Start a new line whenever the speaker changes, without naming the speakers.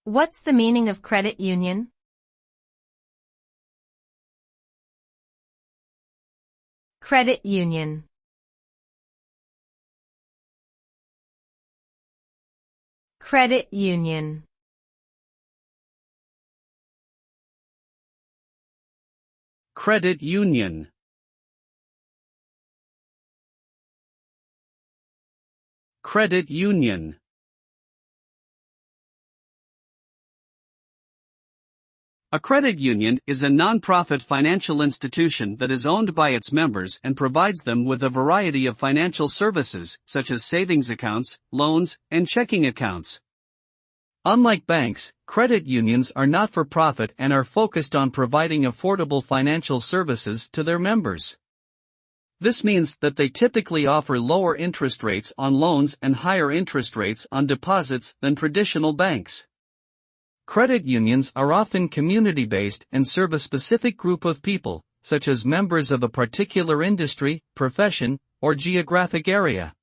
What's the meaning of credit union? Credit union. Credit union.
Credit union. Credit union. A credit union is a non-profit financial institution that is owned by its members and provides them with a variety of financial services, such as savings accounts, loans, and checking accounts. Unlike banks, credit unions are not for profit and are focused on providing affordable financial services to their members. This means that they typically offer lower interest rates on loans and higher interest rates on deposits than traditional banks. Credit unions are often community-based and serve a specific group of people, such as members of a particular industry, profession, or geographic area.